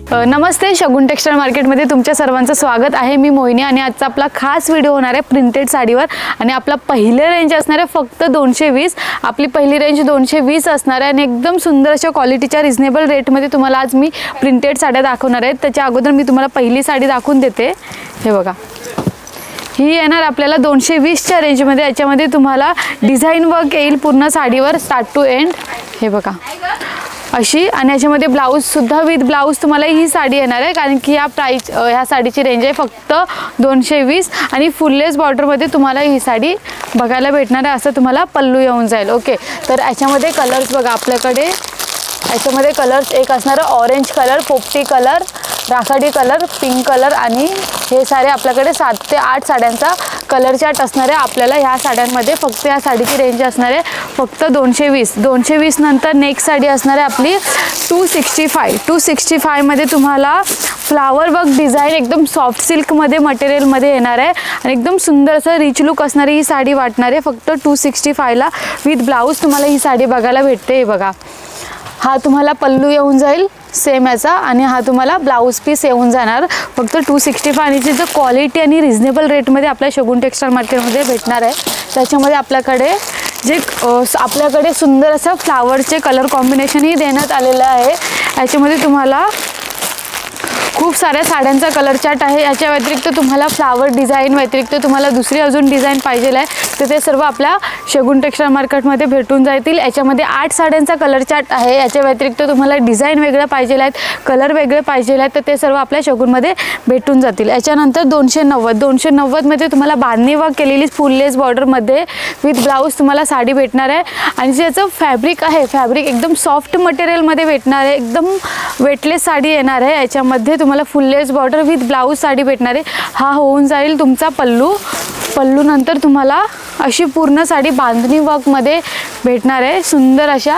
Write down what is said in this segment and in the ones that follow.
नमस्ते, शगुन textile मार्केटमध्ये तुमच्या सर्वांचं स्वागत आहे। मी मोहिनी आणि आजचा आपला खास व्हिडिओ होणार आहे प्रिंटेड साडीवर आणि आपला पहिली रेंज असणार आहे फक्त 220। आपली पहिली रेंज 220 असणार आहे आणि एकदम सुंदर अशा क्वालिटीच्या रिजनेबल रेटमध्ये तुम्हाला आज मी प्रिंटेड साड्या दाखवणार आहे। त्याच्या अगोदर मी तुम्हाला पहिली साडी दाखवून देते। हे बघा, ही येणार आपल्याला 220च्या रेंजमध्ये। याच्यामध्ये तुम्हाला डिझाइन वर्क येईल पूर्ण साडीवर स्टार्ट टू एंड। हे बघा अशी, आणि याच्यामध्ये ब्लाऊज सुद्धा विथ ब्लाऊज तुम्हाला ही साडी येणार आहे, कारण की ह्या साडीची रेंज आहे फक्त 220 आणि फुललेस बॉर्डरमध्ये तुम्हाला ही साडी बघायला भेटणार आहे। असं तुम्हाला पल्लू येऊन जाईल। ओके, तर याच्यामध्ये कलर्स बघा आपल्याकडे। याच्यामध्ये कलर्स एक असणार ऑरेंज कलर, पोपटी कलर, राखाडी कलर, पिंक कलर आणि हे सारे आपल्याकडे 7 ते 8 साड्यांचा कलर चार्ट असणार आहे आपल्याला ह्या साड्यांमध्ये। फक्त या साडीची रेंज असणार आहे फक्त 220। 220 नंतर नेक्स्ट साडी असणार आहे आपली 265। 265 मध्ये तुम्हाला फ्लावर वर्क डिझाईन एकदम सॉफ्ट सिल्कमध्ये मटेरियलमध्ये येणार आहे आणि एकदम सुंदर असं रिच लुक असणारी ही साडी वाटणार आहे। फक्त 265ला विथ ब्लाऊज तुम्हाला ही साडी बघायला भेटते। हे बघा, हा तुम्हाला पल्लू येऊन जाईल सेम याचा आणि हा तुम्हाला ब्लाऊज पीस येऊन जाणार फक्त 265। आणि जी क्वालिटी आणि रिजनेबल रेटमध्ये आपल्या शगुन टेक्सटाईल मार्केटमध्ये भेटणार आहे। त्याच्यामध्ये आपल्याकडे सुंदर असं फ्लावरचे कलर कॉम्बिनेशनही देण्यात आलेलं आहे। याच्यामध्ये तुम्हाला खूप साऱ्या साड्यांचा कलर चार्ट आहे। याच्या व्यतिरिक्त तुम्हाला फ्लावर डिझाईन व्यतिरिक्त तुम्हाला दुसरी अजून डिझाईन पाहिजे आहे तर ते सर्व आपल्या शगुन टेक्सटाईल मार्केटमध्ये भेटून जातील। याच्यामध्ये 8 साड्यांचा कलर चार्ट आहे। याच्या व्यतिरिक्त तुम्हाला डिझाईन वेगळं पाहिजे आहेत, कलर वेगळे पाहिजे आहेत तर ते सर्व आपल्या शगुनमध्ये भेटून जातील। याच्यानंतर 290मध्ये तुम्हाला बांधणी वर्क केलेली फुललेस बॉर्डरमध्ये विथ ब्लाऊज तुम्हाला साडी भेटणार आहे आणि ज्याचं फॅब्रिक आहे फॅब्रिक एकदम सॉफ्ट मटेरियलमध्ये भेटणार आहे, एकदम वेटलेस साडी येणार आहे। याच्यामध्ये तुम्हाला फुललेस बॉर्डर विथ ब्लाऊज साडी भेटणार आहे। हा होऊन जाईल तुमचा पल्लू। पल्लू नंतर तुम्हाला अशी पूर्ण साडी बांधणी वर्कमध्ये भेटणार आहे सुंदर अशा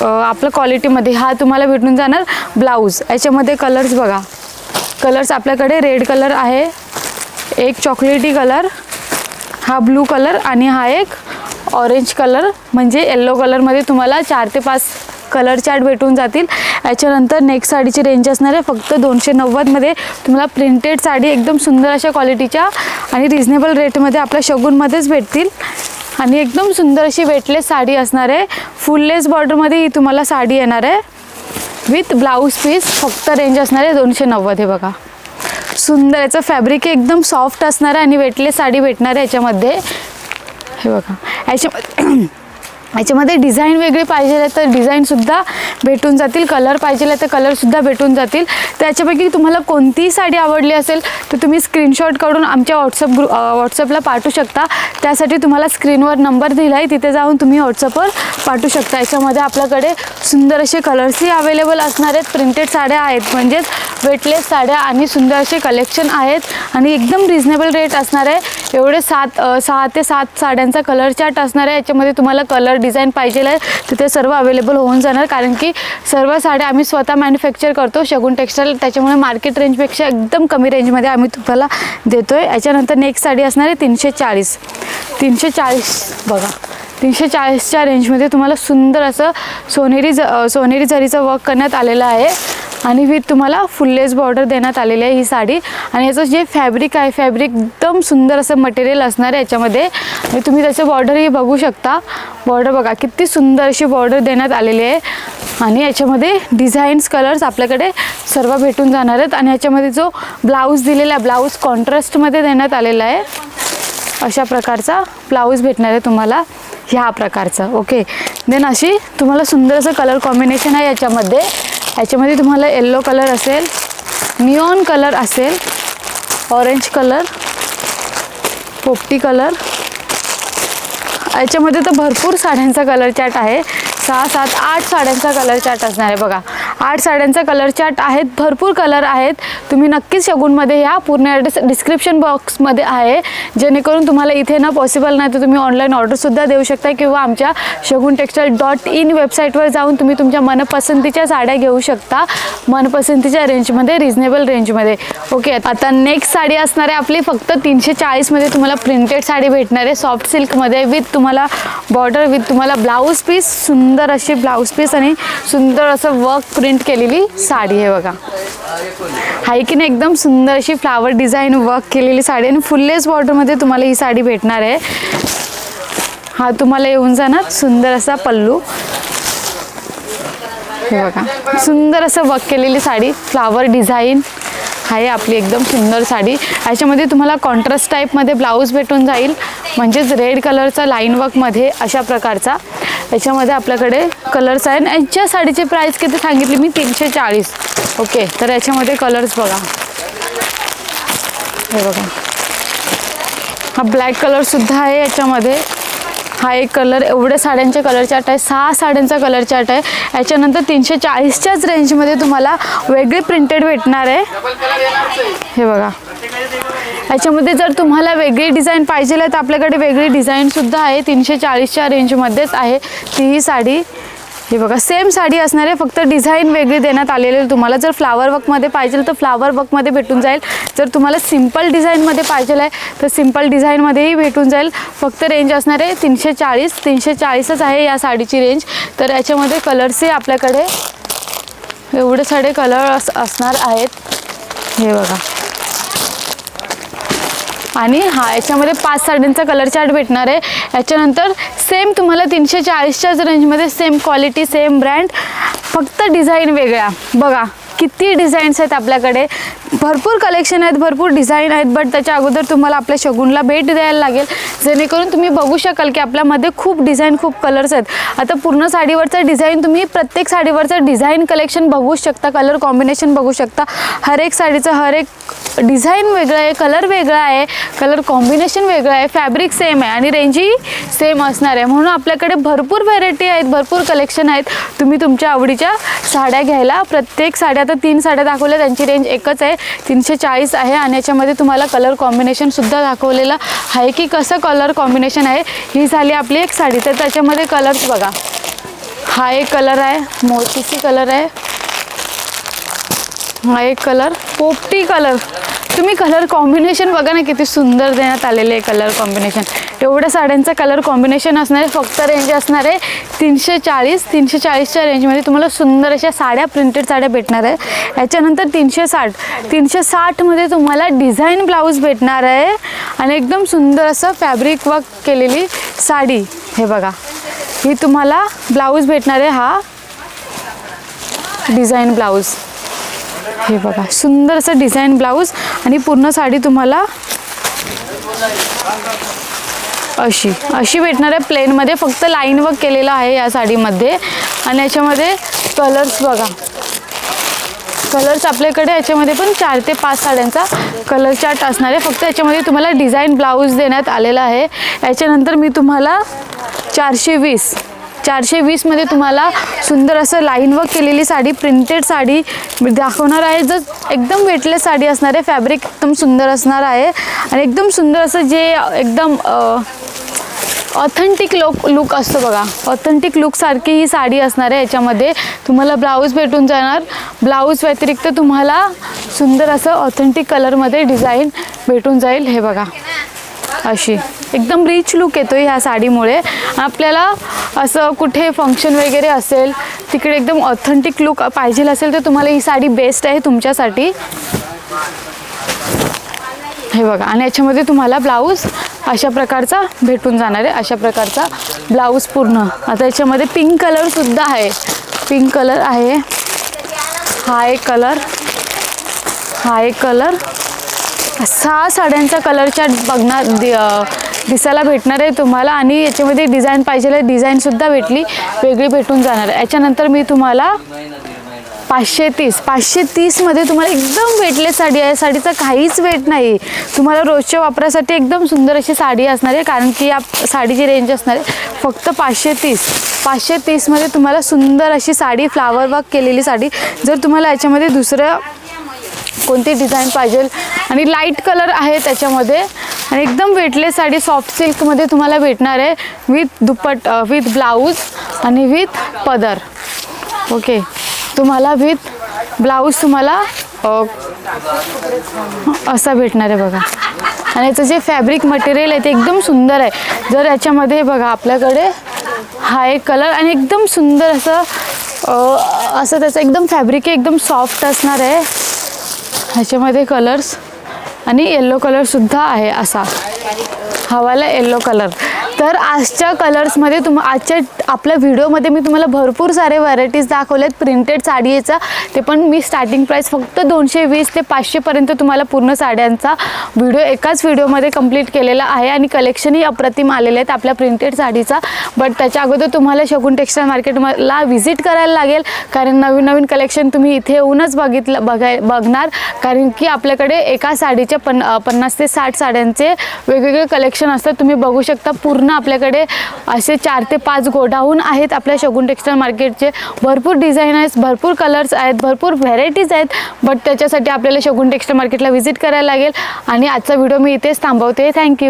आपल्या क्वालिटीमध्ये। हा तुम्हाला भेटून जाणार ब्लाऊज। याच्यामध्ये कलर्स बघा, कलर्स आपल्याकडे रेड कलर आहे, एक चॉकलेटी कलर, हा ब्लू कलर आणि हा एक ऑरेंज कलर म्हणजे येलो कलरमध्ये तुम्हाला 4 ते 5 कलर चार्ट भेटून जातील। याच्यानंतर नेक्स्ट साडीची रेंज असणार आहे फक्त 290मध्ये तुम्हाला प्रिंटेड साडी एकदम सुंदर अशा क्वालिटीच्या आणि रिजनेबल रेटमध्ये आपल्या शगुनमध्येच भेटतील आणि एकदम सुंदर अशी वेटलेस साडी असणार आहे। फुललेस बॉर्डरमध्ये ही तुम्हाला साडी येणार आहे विथ ब्लाऊज पीस। फक्त रेंज असणार आहे 290। हे बघा, सुंदर याचं फॅब्रिक एकदम सॉफ्ट असणार आहे आणि वेटलेस साडी भेटणार आहे याच्यामध्ये। हे बघा, याच्यामध्ये डिझाईन वेगळे पाहिजे आहे तर डिझाईनसुद्धा भेटून जातील, कलर पाहिजे आहे तर कलरसुद्धा भेटून जातील। त्याच्यापैकी तुम्हाला कोणतीही साडी आवडली असेल तर तुम्ही स्क्रीनशॉट काढून आमच्या व्हॉट्सअपला पाठवू शकता। त्यासाठी तुम्हाला स्क्रीनवर नंबर दिला आहे, तिथे जाऊन तुम्ही व्हॉट्सअपवर पाठवू शकता। याच्यामध्ये आपल्याकडे सुंदर असे कलर्सही अवेलेबल असणार आहेत। प्रिंटेड साड्या आहेत म्हणजेच वेटलेस साड्या आणि सुंदर असे कलेक्शन आहेत आणि एकदम रिजनेबल रेट असणार आहे। एवढे 6 ते 7 साड्यांचा कलर चार्ट असणार आहे। याच्यामध्ये तुम्हाला कलर डिझाईन पाहिजे आहे तर ते सर्व अवेलेबल होऊन जाणार, कारण की सर्व साड्या आम्ही स्वतः मॅन्युफॅक्चर करतो शगुन टेक्सटाईल। त्याच्यामुळे मार्केट रेंजपेक्षा एकदम कमी रेंजमध्ये आम्ही तुम्हाला देतो आहे। याच्यानंतर नेक्स्ट साडी असणार आहे 340। 340 बघा, 340च्या रेंजमध्ये तुम्हाला सुंदर असं सोनेरी जरीचं वर्क करण्यात आलेलं आहे आणि विथ तुम्हाला फुललेस बॉर्डर देण्यात आलेली आहे ही साडी। आणि याचं जे फॅब्रिक आहे फॅब्रिक एकदम सुंदर असं मटेरियल असणार आहे याच्यामध्ये आणि तुम्ही त्याचं बॉर्डरही बघू शकता। बॉर्डर बघा किती सुंदर अशी बॉर्डर देण्यात आलेली आहे आणि याच्यामध्ये डिझाईन्स कलर्स आपल्याकडे सर्व भेटून जाणार आहेत आणि याच्यामध्ये जो ब्लाऊज दिलेला आहे ब्लाऊज कॉन्ट्रास्टमध्ये देण्यात आलेला आहे। अशा प्रकारचा ब्लाऊज भेटणार आहे तुम्हाला ह्या प्रकारचा। ओके, देन अशी तुम्हाला सुंदर असं कलर कॉम्बिनेशन आहे याच्यामध्ये। याच्यामध्ये तुम्हाला येलो कलर असेल, निऑन कलर असेल, ऑरेंज कलर, पोपटी कलर। याच्यामध्ये तर भरपूर साड्यांचा कलर चार्ट आहे। 6, 7, 8 साड्यांचा कलर चार्ट असणार आहे बघा। 8 साड्यांचा कलर चार्ट आहेत, भरपूर कलर आहेत। तुम्ही नक्कीच शगुनमध्ये या, पूर्ण ॲड्रेस डिस्क्रिप्शन बॉक्समध्ये आहे, जेणेकरून तुम्हाला इथे ना पॉसिबल नाही तर तुम्ही ऑनलाईन ऑर्डरसुद्धा देऊ शकता किंवा आमच्या shagunTextile.in वेबसाईटवर जाऊन तुम्ही तुमच्या मनपसंतीच्या साड्या घेऊ शकता मनपसंतीच्या रेंजमध्ये, रिजनेबल रेंजमध्ये। ओके, आता नेक्स्ट साडी असणार आहे आपली फक्त 340मध्ये तुम्हाला प्रिंटेड साडी भेटणार आहे सॉफ्ट सिल्कमध्ये विथ तुम्हाला बॉर्डर विथ तुम्हाला ब्लाऊज पीस, सुंदर अशी ब्लाऊज पीस आणि सुंदर असं वर्क प्रिंट केलेली साडी आहे बघा. हाय की नाही एकदम सुंदर अशी फ्लावर डिझाईन वर्क केलेली साडी आणि फुललेस बॉर्डरमध्ये तुम्हाला ही साडी भेटणार आहे. हा तुम्हाला येऊन जाणार सुंदर असा पल्लू. हे बघा सुंदर असं वर्क केलेली साडी फ्लावर डिझाईन आहे आपली एकदम सुंदर साडी. याच्यामध्ये तुम्हाला कॉन्ट्रास्ट टाईपमध्ये ब्लाऊज भेटून जाईल म्हणजेच रेड कलरचा लाईन वर्कमध्ये अशा प्रकारचा. याच्यामध्ये आपल्याकडे कलर्स आहेत. यांच्या साडीची प्राईस किती सांगितली मी 340. ओके तर याच्यामध्ये कलर्स बघा. हे बघा हा ब्लॅक कलरसुद्धा आहे याच्यामध्ये. हा एक कलर. एवढ्या साड्यांचे कलर चार्ट आहे. 6 साड्यांचा कलर चार्ट आहे. याच्यानंतर 340च्याच रेंजमध्ये तुम्हाला वेगळी प्रिंटेड भेटणार आहे. हे बघा याच्यामध्ये जर तुम्हाला वेगळी डिझाईन पाहिजे आहे तर आपल्याकडे वेगळी डिझाईनसुद्धा आहे. 340च्या रेंजमध्येच आहे ती साडी. हे बघा सेम साडी असणार आहे फक्त डिझाईन वेगळी देण्यात आलेली आहे तुम्हाला. जर फ्लावर वर्कमध्ये पाहिजे तर फ्लावर वर्कमध्ये भेटून जाईल. जर तुम्हाला सिम्पल डिझाईनमध्ये पाहिजे आहे तर सिम्पल डिझाईनमध्येही भेटून जाईल. फक्त रेंज असणार आहे 340च आहे या साडीची रेंज. तर याच्यामध्ये कलर्सही आपल्याकडे एवढे सारे कलर असणार आहेत. हे बघा आणि हा याच्यामध्ये 5 साड्यांचा कलर चार्ट भेटणार आहे. याच्यानंतर सेम तुम्हाला 340च्याच रेंजमध्ये सेम क्वालिटी सेम ब्रँड फक्त डिझाईन वेगळ्या. बघा किती डिझाईन्स आहेत आपल्याकडे. भरपूर कलेक्शन आहेत भरपूर डिझाईन आहेत. बट त्याच्या अगोदर तुम्हाला आपल्या शगुनला भेट द्यायला लागेल जेणेकरून तुम्ही बघू शकाल की आपल्यामध्ये खूप डिझाईन खूप कलर्स आहेत. आता पूर्ण साडीवरचं डिझाईन तुम्ही प्रत्येक साडीवरचं डिझाईन कलेक्शन बघू शकता. कलर कॉम्बिनेशन बघू शकता. हर एक साडीचं हर एक डिझाईन वेगळं आहे. कलर वेगळा आहे. कलर कॉम्बिनेशन वेगळं आहे. फॅब्रिक सेम आहे आणि रेंजही सेम असणार आहे. म्हणून आपल्याकडे भरपूर व्हेरायटी आहेत भरपूर कलेक्शन आहेत. तुम्ही तुमच्या आवडीच्या साड्या घ्यायला. प्रत्येक साड्या आता 3 साड्या दाखवल्या त्यांची रेंज एकच आहे 340 आहे. आणि याच्यामध्ये तुम्हाला कलर कॉम्बिनेशनसुद्धा दाखवलेलं आहे की कसं कलर कॉम्बिनेशन आहे. ही झाली आपली एक साडी. तर त्याच्यामध्ये कलर्स बघा. हा एक कलर आहे मोतीची कलर आहे. हा एक कलर पोपटी कलर. तुम्ही कलर कॉम्बिनेशन बघा ना किती सुंदर देण्यात आलेले आहे कलर कॉम्बिनेशन. एवढ्या साड्यांचं कलर कॉम्बिनेशन असणार आहे. फक्त रेंज असणार आहे 340च्या रेंजमध्ये तुम्हाला सुंदर अशा साड्या प्रिंटेड साड्या भेटणार आहे. याच्यानंतर 360मध्ये तुम्हाला डिझाईन ब्लाऊज भेटणार आहे आणि एकदम सुंदर असं फॅब्रिक वर्क केलेली साडी. हे बघा ही तुम्हाला ब्लाऊज भेटणार आहे. हा डिझाईन ब्लाऊज. हे बघा सुंदर असं डिझाईन ब्लाऊज आणि पूर्ण साडी तुम्हाला अशी भेटणार आहे प्लेनमध्ये. फक्त लाईन वर्क केलेलं आहे या साडीमध्ये. आणि याच्यामध्ये कलर्स बघा. कलर्स आपल्याकडे याच्यामध्ये पण 4 ते 5 साड्यांचा कलर चार्ट असणार आहे. फक्त याच्यामध्ये तुम्हाला डिझाईन ब्लाऊज देण्यात आलेला आहे. याच्यानंतर मी तुम्हाला 420मध्ये तुम्हाला सुंदर असं लाईन वर्क केलेली साडी प्रिंटेड साडी दाखवणार आहे. जर एकदम वेटलेस साडी असणार आहे. फॅब्रिक एकदम सुंदर असणार आहे आणि एकदम सुंदर असं जे एकदम ऑथेंटिक लुक असतो बघा. ऑथेंटिक लुकसारखी ही साडी असणार आहे. याच्यामध्ये तुम्हाला ब्लाऊज भेटून जाणार. ब्लाऊज व्यतिरिक्त तुम्हाला सुंदर असं ऑथेंटिक कलरमध्ये डिझाईन भेटून जाईल. हे बघा अशी एकदम रिच लुक येतो ह्या साडीमुळे. आपल्याला असं कुठे फंक्शन वगैरे असेल तिकडे एकदम ऑथेंटिक लुक पाहिजे असेल तर तुम्हाला ही साडी बेस्ट आहे तुमच्यासाठी. हे बघा आणि याच्यामध्ये तुम्हाला ब्लाऊज अशा प्रकारचा भेटून जाणार आहे. अशा प्रकारचा ब्लाऊज पूर्ण. आता याच्यामध्ये पिंक कलरसुद्धा आहे. पिंक कलर आहे. हा एक कलर. हा एक कलर. 6 साड्यांचा कलर चार्ट बघणार दिसायला भेटणार आहे तुम्हाला. आणि याच्यामध्ये डिझाईन पाहिजे डिझाईनसुद्धा वेगळी भेटून जाणार आहे. याच्यानंतर मी तुम्हाला 530मध्ये तुम्हाला एकदम वेटलेस साडी आहे. साडीचा काहीच वेट नाही. तुम्हाला रोजच्या वापरासाठी एकदम सुंदर अशी साडी असणार आहे. कारण की या साडीची रेंज असणार आहे फक्त 530मध्ये तुम्हाला सुंदर अशी साडी फ्लावर वर्क केलेली साडी. जर तुम्हाला याच्यामध्ये दुसरं कोणती डिझाईन पाहिजे आणि लाईट कलर आहे त्याच्यामध्ये आणि एकदम वेटलेस साडी सॉफ्ट सिल्कमध्ये तुम्हाला भेटणार आहे विथ दुपट विथ ब्लाऊज आणि विथ पदर. ओके तुम्हाला विथ ब्लाऊज तुम्हाला असा भेटणार आहे बघा. आणि याचं जे फॅब्रिक मटेरियल आहे ते एकदम सुंदर आहे. जर याच्यामध्ये बघा आपल्याकडे हा एक कलर आणि एकदम सुंदर असं असं त्याचं एकदम फॅब्रिक एकदम सॉफ्ट असणार आहे. ह्याच्यामध्ये कलर्स आणि येल्लो कलरसुद्धा आहे, असा हवाला येल्लो कलर. तर आजच्या कलर्समध्ये आजच्या आपल्या व्हिडिओमध्ये मी तुम्हाला भरपूर सारे व्हरायटीज दाखवलेत प्रिंटेड साडीचा. ते पण मी स्टार्टिंग प्राईस फक्त 220 ते 500 पर्यंत तुम्हाला पूर्ण साड्यांचा व्हिडिओ एकाच व्हिडिओमध्ये कंप्लीट केलेला आहे. आणि कलेक्शनही अप्रतिम आलेले आहेत आपल्या प्रिंटेड साडीचा. बट त्याच्या अगोदर तुम्हाला शगुन टेक्सटाईल मार्केटला व्हिजिट करायला लागेल, कारण नवीन नवीन कलेक्शन तुम्ही इथे येऊनच बघणार. कारण की आपल्याकडे एका साडीचे 50 ते 60 साड्यांचे वेगवेगळे कलेक्शन असतात. तुम्ही बघू शकता पूर्ण आपल्याकडे असे 4 ते 5 गोडाऊन आहेत आपल्या शगुन टेक्सटाईल मार्केटचे. भरपूर डिझाईन आहेत, भरपूर कलर्स आहेत, भरपूर व्हेरायटीज आहेत. बट त्याच्यासाठी आपल्याला शगुन टेक्सटाईल मार्केटला व्हिजिट करायला लागेल. आणि आजचा व्हिडिओ मी इथेच थांबवते. थँक्यू.